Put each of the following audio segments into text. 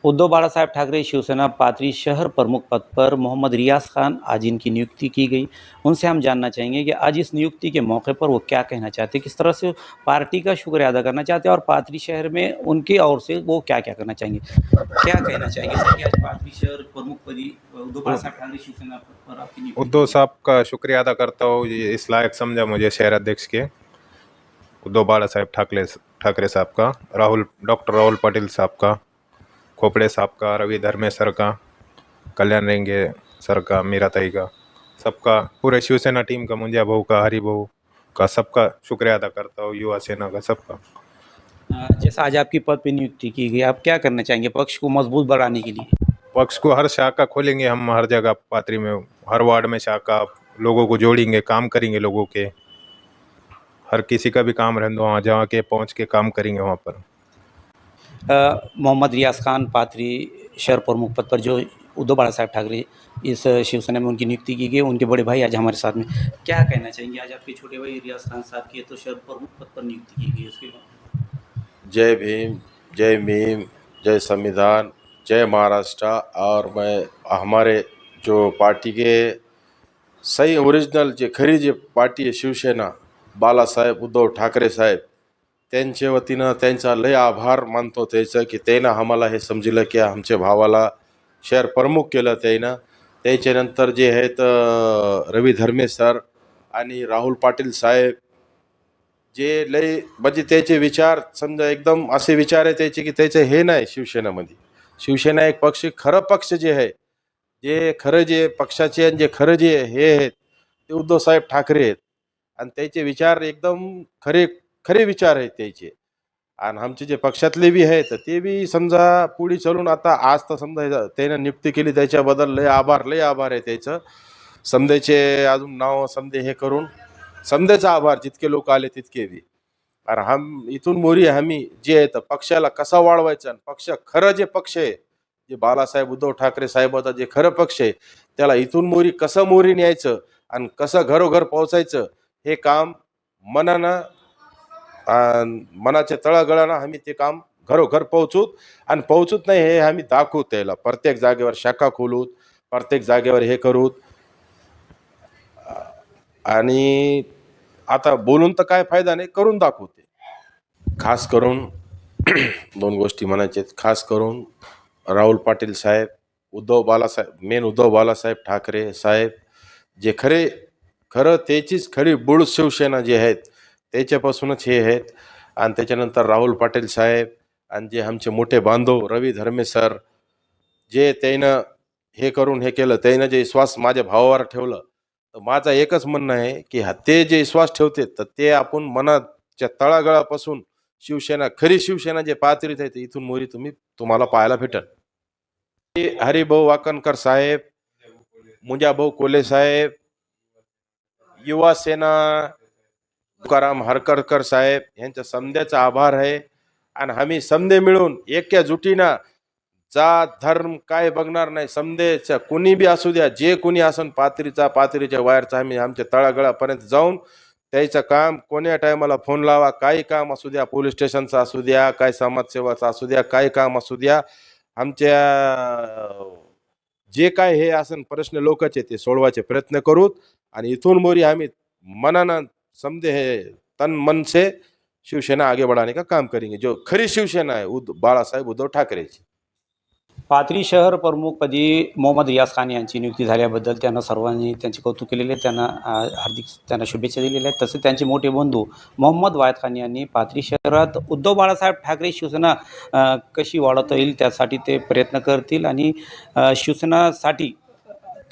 उद्धव बाळासाहेब ठाकरे शिवसेना पाथरी शहर प्रमुख पद पर मोहम्मद रियाज खान आज इनकी नियुक्ति की गई। उनसे हम जानना चाहेंगे कि आज इस नियुक्ति के मौके पर वो क्या कहना चाहते हैं, किस तरह से पार्टी का शुक्रिया अदा करना चाहते हैं और पाथरी शहर में उनकी ओर से वो क्या-क्या करना चाहेंगे? क्या कहना चाहेंगे सर कि आज पाथरी शहर प्रमुख पदी उद्धव बाळासाहेब ठाकरे शिवसेना पद पर आपकी नियुक्ति उद्धव साहब का शुक्रिया अदा करता हूँ, ये इस लायक समझा मुझे शहर अध्यक्ष के उद्धव बाळासाहेब ठाकरे साहब का, डॉक्टर राहुल पाटिल साहब का, खोपड़े साहब का, रवि धर्मेश सर का, कल्याण रेंगे सर का, मीराताई का, सबका, पूरे शिवसेना टीम का, मुंजिया भाऊ का, हरि भाऊ का, सबका शुक्रिया अदा करता हूँ, युवा सेना का, सबका। जैसा आज आपकी पद पे नियुक्ति की गई, आप क्या करना चाहेंगे पक्ष को मजबूत बढ़ाने के लिए? पक्ष को हर शाखा खोलेंगे हम, हर जगह पाथरी में, हर वार्ड में शाखा, लोगों को जोड़ेंगे, काम करेंगे लोगों के, हर किसी का भी काम रहने वहाँ जहाँ के पहुँच के काम करेंगे वहाँ पर। मोहम्मद रियाज खान पाथरी शहर प्रमुख पद पर जो उद्धव बाळासाहेब ठाकरे इस शिवसेना में उनकी नियुक्ति की गई, उनके बड़े भाई आज हमारे साथ में, क्या कहना चाहेंगे आज आपके छोटे भाई रियाज खान साहब की तो शहर प्रमुख पद पर नियुक्ति की गई उसके बाद? जय भीम, जय मीम, जय संविधान, जय महाराष्ट्र। और मैं हमारे जो पार्टी के सही ओरिजिनल जे खरी जे पार्टी आहे शिवसेना, बाळासाहेब उद्धव ठाकरे साहेब, त्यांच्या वतीनं त्यांचा लय आभार मानतो त्याचं की त्यानं आम्हाला हे समजलं की आमच्या भावाला शहर प्रमुख केलं त्यानं। त्याच्यानंतर जे आहेत रवी धर्मेश सर आणि राहुल पाटील साहेब, जे लय म्हणजे त्याचे विचार समजा एकदम असे विचार आहे त्याचे की त्याचे हे नाही शिवसेनेमध्ये। शिवसेना एक पक्ष, खरं पक्ष जे आहे, जे खरं जे पक्षाचे आणि जे खरं जे हे आहेत ते उद्धव साहेब ठाकरे आहेत आणि त्याचे विचार एकदम खरे विचार आहेत त्याचे। आणि आमचे जे पक्षातले बी आहेत ते बी समजा पुढे चलून आता आज तर समजा त्यानं नियुक्ती केली त्याच्याबद्दल लय आभार आहे त्याचं। समदेचे अजून नाव समदे हे करून समदेचा आभार, जितके लोक आले तितके बी। आणि हम इथून मोरी आम्ही जे आहेत पक्षाला कसा वाढवायचा आणि पक्ष खरं जे पक्ष आहे, जे बाळासाहेब उद्धव ठाकरे साहेबाचा जे खरं पक्ष आहे त्याला इथून मोरी कसं मोरी न्यायचं आणि कसं घरोघर पोहोचायचं हे काम मनानं मनाच्या तळागळानं आम्ही ते काम घरोघर पोहोचूत आणि पोहोचूत नाही हे आम्ही दाखवू त्याला। प्रत्येक जागेवर शाखा खोलूत, प्रत्येक जागेवर हे करूत। आणि आता बोलून तर काय फायदा नाही, करून दाखवते। खास करून दोन गोष्टी म्हणायच्या, खास करून राहुल पाटील साहेब, उद्धव बाळासाहेब ठाकरे साहेब, जे खरं त्याचीच खरी मूळ शिवसेना जे आहेत त्याच्यापासूनच हे आहेत। आणि त्याच्यानंतर राहुल पाटील साहेब आणि जे आमचे मोठे बांधव रवी धर्मेश सर, जे त्यानं हे करून हे केलं, त्यानं जे विश्वास माझ्या भावावर ठेवलं, तर माझा एकच म्हणणं आहे की ते जे विश्वास ठेवते तर ते आपण मनाच्या तळागाळापासून शिवसेना, खरी शिवसेना जे पाथरीत आहे इथून मोरी तुम्हाला पाहायला भेटेल। हरिभाऊ वाकणकर साहेब, मुंजाभाऊ कोले साहेब, युवा सेना तुकाराम हरकरकर साहेब यांच्या समद्याचा आभार आहे। आणि आम्ही समदे मिळून एकजुटीनं जात धर्म काय बघणार नाही, समदेच्या कोणी बी असू द्या, जे कोणी असन पाथरीच्या वायरचा, आम्ही आमच्या तळागळापर्यंत जाऊन त्याचं काम, कोण्या टायमाला फोन लावा, काही काम असू द्या, पोलीस स्टेशनचं असू द्या, काय समाजसेवाचं असू द्या, काही काम असू द्या, आमच्या जे काय हे असन प्रश्न लोकांचे ते सोडवायचे प्रयत्न करूत। आणि इथून मोरी आम्ही मनानं समझे है तन मन से शिवसेना आगे बढ़ाने का काम करेंगे, जो खरी शिवसेना है बाळासाहेब उद्धव ठाकरे। पाथरी शहर प्रमुखपदी मोहम्मद रियाज खान यांची नियुक्ती झाल्याबद्दल त्यांना सर्वांनी त्यांचे कौतुक केलेले, त्यांना हार्दिक त्यांना शुभेच्छा दिलेल्या आहेत। तसे त्यांचे मोठे बंधू मोहम्मद वायद खान यांनी पाथरी शहरात उद्धव बाळासाहेब ठाकरे शिवसेना कशी वाढवता येईल त्यासाठी ते प्रयत्न करतील आणि शिवसेनासाठी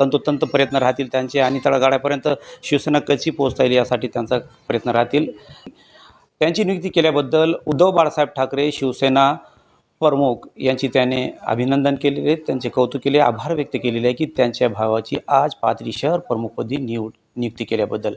तंतोतंत प्रयत्न राहतील त्यांचे आणि तळागाळापर्यंत शिवसेना कशी पोहोचता येईल यासाठी त्यांचा प्रयत्न राहतील। त्यांची नियुक्ती केल्याबद्दल उद्धव बाळासाहेब ठाकरे शिवसेना प्रमुख यांची त्याने अभिनंदन केलेले, त्यांचे कौतुक केले, आभार व्यक्त केलेले आहे की त्यांच्या भावाची आज पाथरी शहर प्रमुखपदी नियुक्ती केल्याबद्दल।